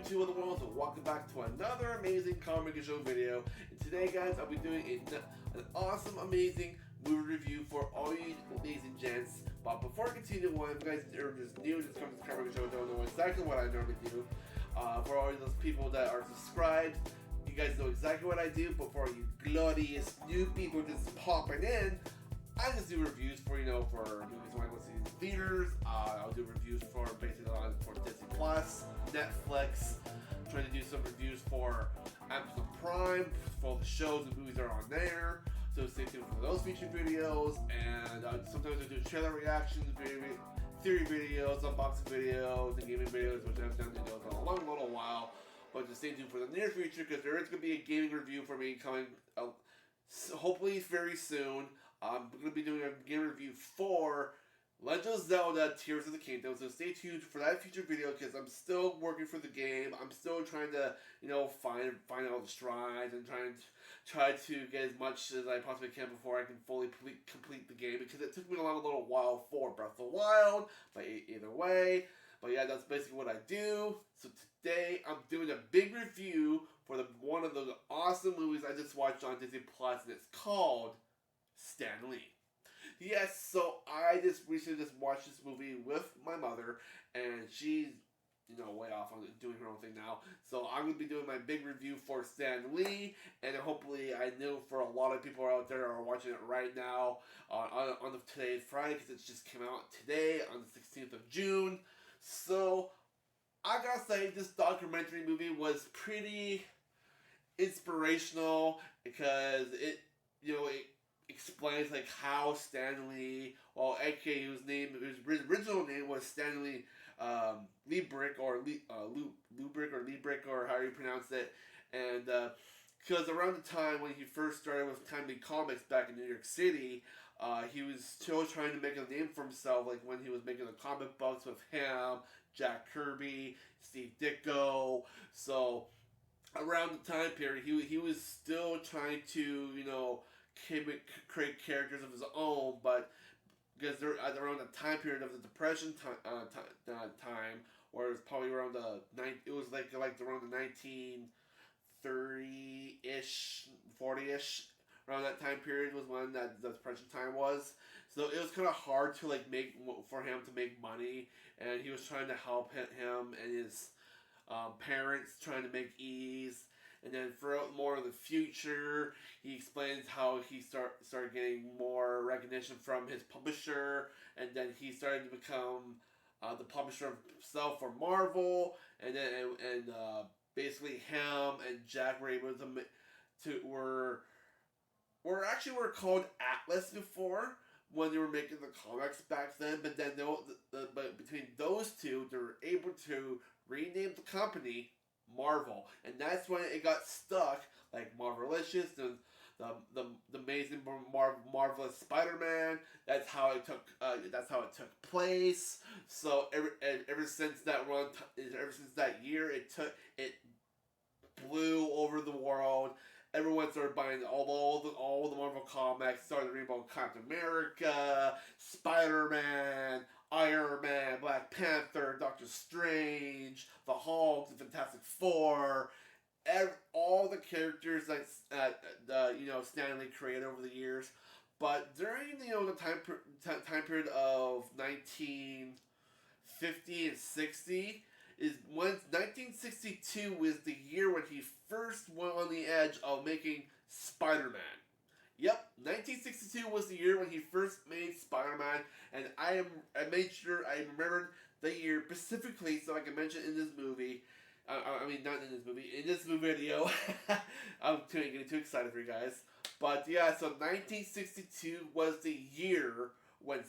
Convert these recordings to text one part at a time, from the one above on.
two of the worlds, and welcome back to another amazing comic show video. And today, guys, I'll be doing an awesome, amazing movie review for all you ladies and gents. But before I continue on, if you guys are just new to this comic show, don't know exactly what I normally do. For all those people that are subscribed, you guys know exactly what I do. But for you glorious new people just popping in, I just do reviews for movies when I go see in theaters. I'll do reviews for basically for Disney Plus, Netflix. I'm trying to do some reviews for Amazon Prime for the shows and movies that are on there. So stay tuned for those featured videos. And sometimes I do trailer reactions, theory videos, unboxing videos, and gaming videos, which I've done videos in a long little while. But just stay tuned for the near future because there is going to be a gaming review for me coming out hopefully very soon. I'm going to be doing a game review for Legend of Zelda Tears of the Kingdom, so stay tuned for that future video because I'm still working for the game. I'm still trying to, find all the strides and try to get as much as I possibly can before I can fully complete the game because it took me a little while for Breath of the Wild, but either way. But yeah, that's basically what I do. So today I'm doing a big review for one of the awesome movies I just watched on Disney Plus, and it's called Stan Lee. Yes, so I just recently watched this movie with my mother, and she's, way off on doing her own thing now. So I'm going to be doing my big review for Stan Lee, and hopefully I know for a lot of people out there are watching it right now on today's Friday, because it just came out today on the 16th of June. So I gotta say, this documentary movie was pretty inspirational because it explains how Stan Lee, aka his original name was Stanley Liebrick or Liebrick or however you pronounce it, and because around the time when he first started with Timely Comics back in New York City, he was still trying to make a name for himself, like when he was making the comic books with him, Jack Kirby, Steve Ditko. So around the time period, he was still trying to create characters of his own, but because they're around the time period of the Depression time, or it was probably around it was like around the 1930-ish, 40-ish, around that time period was when that the Depression time was. So it was kind of hard to for him to make money, and he was trying to help him and his parents trying to make ease. And then throughout more of the future, he explains how he started getting more recognition from his publisher, and then he started to become the publisher himself for Marvel, and then basically him and Jack were able were called Atlas before when they were making the comics back then, but then but between those two, they were able to rename the company Marvel, and that's when it got stuck, like Marvelicious, the amazing marvelous Spider-Man. That's how it took place. So ever since that year, it blew over the world. Everyone started buying all the Marvel comics. Started reading about Captain America, Spider-Man, Iron Man, Black Panther, Doctor Strange, the Hulk, the Fantastic Four, all the characters that Stan Lee created over the years. But during the time period of 1950 and 60 is when 1962 was the year when he first went on the edge of making Spider-Man. Yep, 1962 was the year when he first made Spider-Man, and I made sure I remembered the year specifically so I can mention in this movie. Not in this movie, in this video. I'm getting too excited for you guys. But yeah, so 1962 was the year when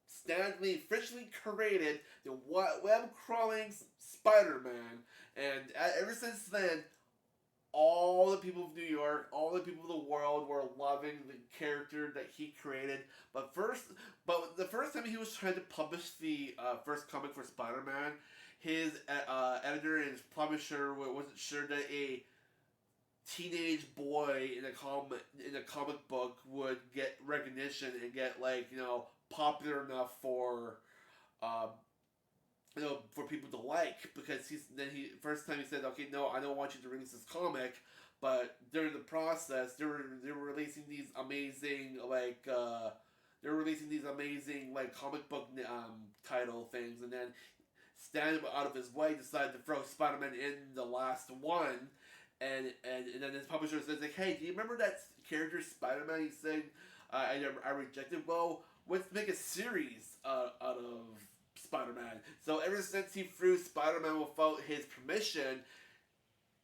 Stan Lee officially created the web-crawling Spider-Man, and ever since then, all the people of New York, all the people of the world were loving the character that he created. But the first time he was trying to publish the first comic for Spider-Man, his editor and his publisher wasn't sure that a teenage boy in a comic book would get recognition and get popular enough for for people to like, because he first time he said, okay, no, I don't want you to release this comic, but during the process they were releasing these amazing they're releasing these amazing like comic book title things, and then Stan, out of his way, decided to throw Spider-Man in the last one, and then his publisher says like, hey, do you remember that character Spider-Man? He said I rejected. Well, let's make a series out of Spider-Man. So ever since he threw Spider-Man without his permission,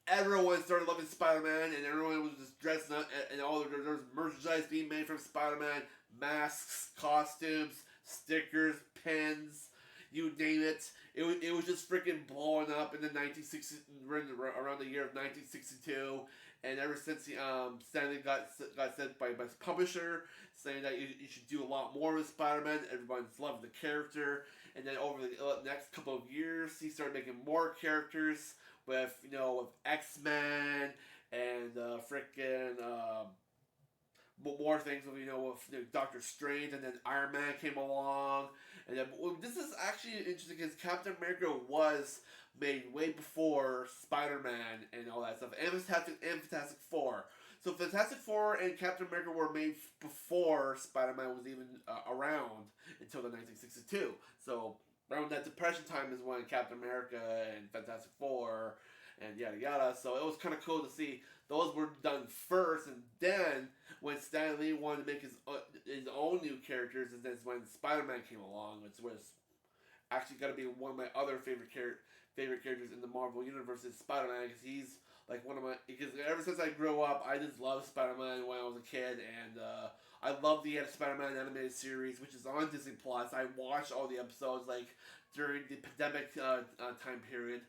everyone started loving Spider-Man, and everyone was just dressing up, and all there was merchandise being made from Spider-Man, masks, costumes, stickers, pens, you name it. It was just freaking blowing up in the 1960s, around the year of 1962, and ever since Stanley got sent by his publisher saying that you should do a lot more with Spider-Man, everyone's loving the character, and then over the next couple of years, he started making more characters with with X-Men and freaking more things with Doctor Strange, and then Iron Man came along, and then this is actually interesting because Captain America was made way before Spider-Man and all that stuff, and Fantastic Four. So Fantastic Four and Captain America were made before Spider-Man was even around until the 1962. So around that Depression time is when Captain America and Fantastic Four and yada yada. So it was kind of cool to see those were done first, and then when Stan Lee wanted to make his own new characters, and that's when Spider-Man came along, which was actually got to be one of my other favorite characters in the Marvel universe is Spider-Man, because he's like one of my, because ever since I grew up I just loved Spider-Man when I was a kid, and I love the Spider-Man animated series, which is on Disney Plus. I watched all the episodes like during the pandemic time period,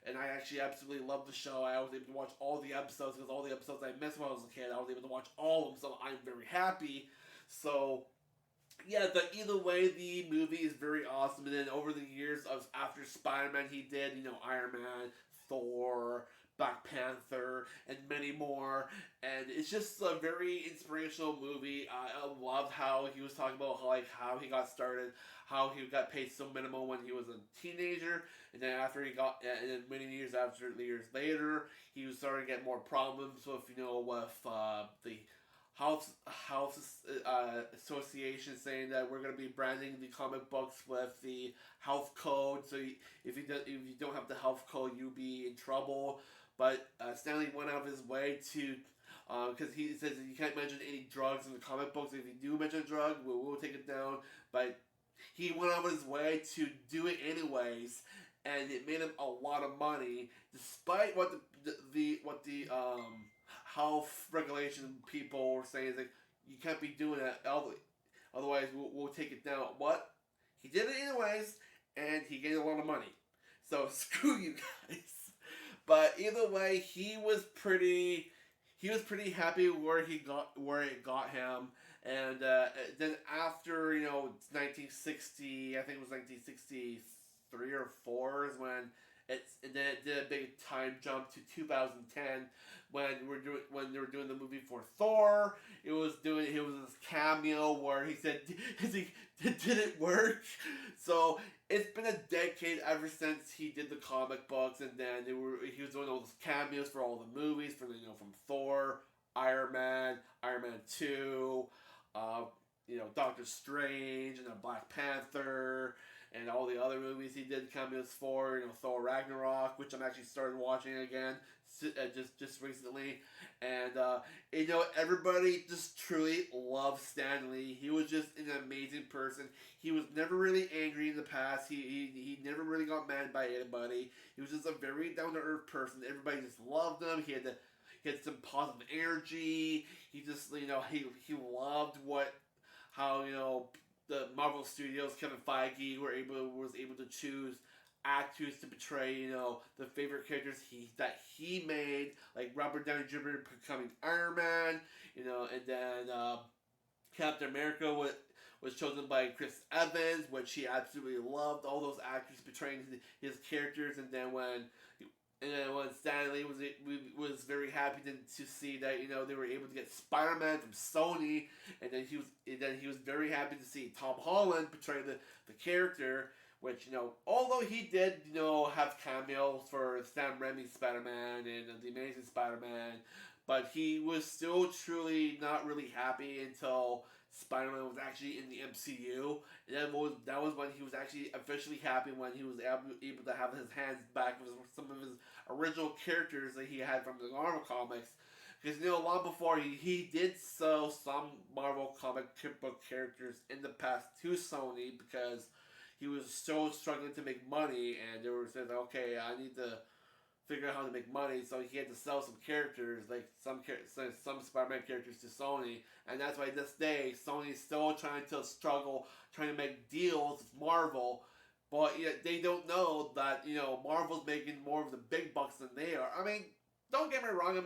and I actually absolutely love the show. I was able to watch all the episodes, because all the episodes I missed when I was a kid, I was able to watch all of them, so I'm very happy. So yeah, but either way, the movie is very awesome. And then over the years of after Spider-Man, he did Iron Man, Thor, Black Panther, and many more. And it's just a very inspirational movie. I loved how he was talking about how he got started, how he got paid so minimal when he was a teenager, and then and then many years later, he was starting to get more problems with the House Association, saying that we're going to be branding the comic books with the health code. So if you don't have the health code, you'll be in trouble. But Stanley went out of his way to, because he says that you can't mention any drugs in the comic books. If you do mention a drug, we'll take it down. But he went out of his way to do it anyways, and it made him a lot of money, despite what the health regulation people were saying is like, you can't be doing that, otherwise we'll take it down. What? He did it anyways, and he gained a lot of money. So screw you guys. But either way, he was pretty happy where it got him. And then after 1960, I think it was 1963 or 4 is when and then it did a big time jump to 2010 when they were doing the movie for Thor. It was this cameo where he said, did it work? So it's been a decade ever since he did the comic books, and then he was doing all those cameos for all the movies from Thor, Iron Man, Iron Man 2, Doctor Strange, and then Black Panther, and all the other movies he did cameos for, Thor Ragnarok, which I'm actually started watching again just recently, and everybody just truly loves Stan Lee. He was just an amazing person. He was never really angry in the past. He never really got mad by anybody. He was just a very down to earth person. Everybody just loved him. He had some positive energy. He just he loved how the Marvel Studios, Kevin Feige was able to choose actors to portray the favorite characters he made, like Robert Downey Jr. becoming Iron Man, and then Captain America was chosen by Chris Evans, which he absolutely loved. All those actors portraying his characters, and then when Stan Lee was very happy to see that they were able to get Spider-Man from Sony, and then he was very happy to see Tom Holland portray the character, which, although he did, have cameos for Sam Raimi's Spider-Man and The Amazing Spider-Man, but he was still truly not really happy until Spider-Man was actually in the MCU. And that was when he was actually officially happy, when he was able to have his hands back with some of his original characters that he had from the Marvel comics. Because, long before, he did sell some Marvel comic book characters in the past to Sony because he was still struggling to make money, and they were saying, okay, I need to figure out how to make money, so he had to sell some characters, like some Spider-Man characters to Sony, and that's why this day, Sony's still trying to make deals with Marvel, but they don't know that, Marvel's making more of the big bucks than they are. I mean, don't get me wrong,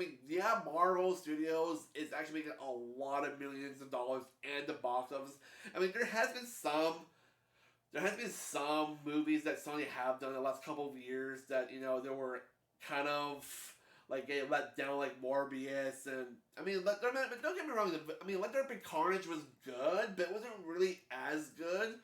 Marvel Studios is actually making a lot of millions of dollars and the box office. I mean, there has been some movies that Sony have done in the last couple of years that, there were kind of like getting let down, like Morbius, and don't get me wrong, Let There Be Carnage was good, but it wasn't really as good.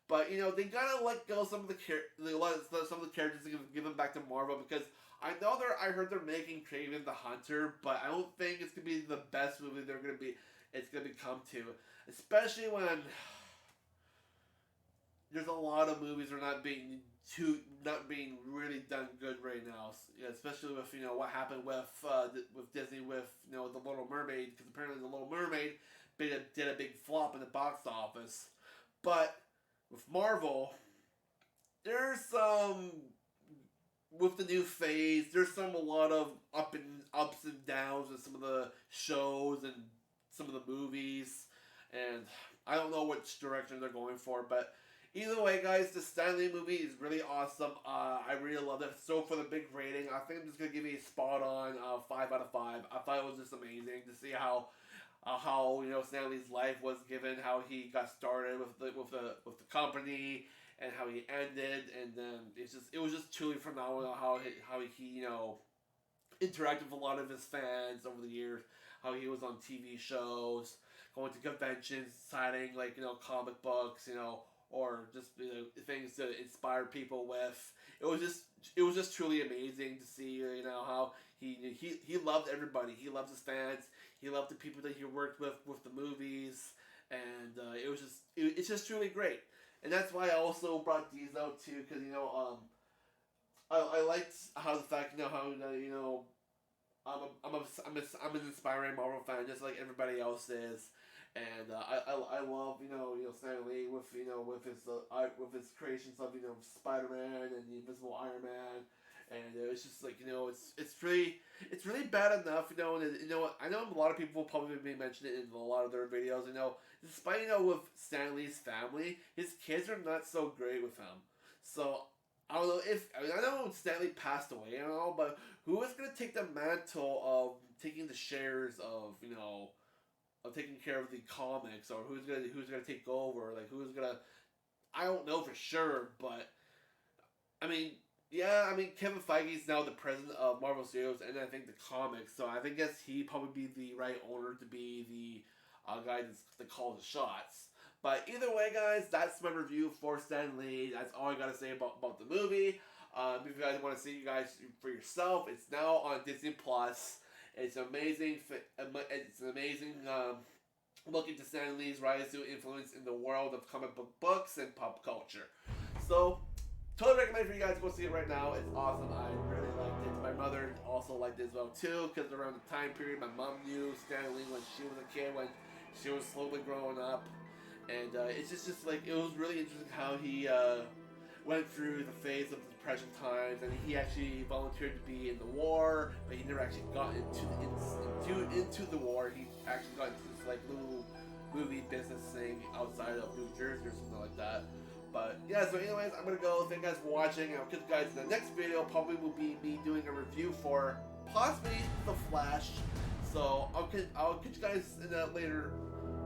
But they gotta let go some of the characters and give them back to Marvel, because I know I heard they're making Kraven the Hunter, but I don't think it's gonna be the best movie it's gonna become to, especially when there's a lot of movies that are not being really done good right now. Especially with what happened with Disney with The Little Mermaid, because apparently The Little Mermaid did a big flop in the box office. But with Marvel, there's with the new phase, there's a lot of ups and downs with some of the shows and some of the movies, and I don't know which direction they're going for, but either way, guys, the Stan Lee movie is really awesome. I really loved it. So for the big rating, I think I'm just gonna give it a spot on 5 out of 5. I thought it was just amazing to see how Stan Lee's life was given, how he got started with the company, and how he ended, and then it was just truly phenomenal how he interacted with a lot of his fans over the years, how he was on TV shows, going to conventions, signing comic books, or just things to inspire people with. It was just truly amazing to see how he loved everybody. He loved his fans. He loved the people that he worked with the movies, and it's just truly great. And that's why I also brought these out too, because I liked how the fact how I'm an inspiring Marvel fan just like everybody else is. And I love Stan Lee with his creations of Spider-Man and the Invisible Iron Man, and it's just like it's really bad enough and I know a lot of people will probably be mentioning it in a lot of their videos. Despite with Stan Lee's family, his kids are not so great with him. So I don't know I know Stan Lee passed away and all, but who is gonna take the mantle of taking the shares of of taking care of the comics, or who's gonna take over, I don't know for sure, but Kevin Feige is now the president of Marvel Studios, and I think the comics, so I think he probably be the right owner to be the guy that calls the shots. But either way, guys, that's my review for Stan Lee. That's all I gotta say about the movie. If you guys want to see you guys for yourself, it's now on Disney Plus. It's amazing. It's an amazing look into Stan Lee's rise to influence in the world of comic books and pop culture. So, totally recommend for you guys to go see it right now. It's awesome. I really liked it. My mother also liked it as well too, because around the time period, my mom knew Stan Lee when she was a kid, when she was slowly growing up, and it's just it was really interesting how he went through the phase of the Depression times, and he actually volunteered to be in the war, but he never actually got into the war. He actually got into this little movie business thing outside of New Jersey or something like that. But yeah, so anyways, I'm gonna go. Thank you guys for watching. I'll catch you guys in the next video. Probably will be me doing a review for possibly The Flash. So I'll catch you guys in a later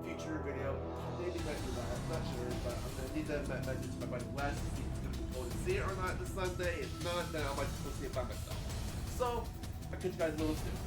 future video. Maybe next week, I'm not sure, but I'm gonna need to message my buddy Wes to see if he's gonna go and see it or not this Sunday. If not, then I might just go see it by myself. So I'll catch you guys a little soon.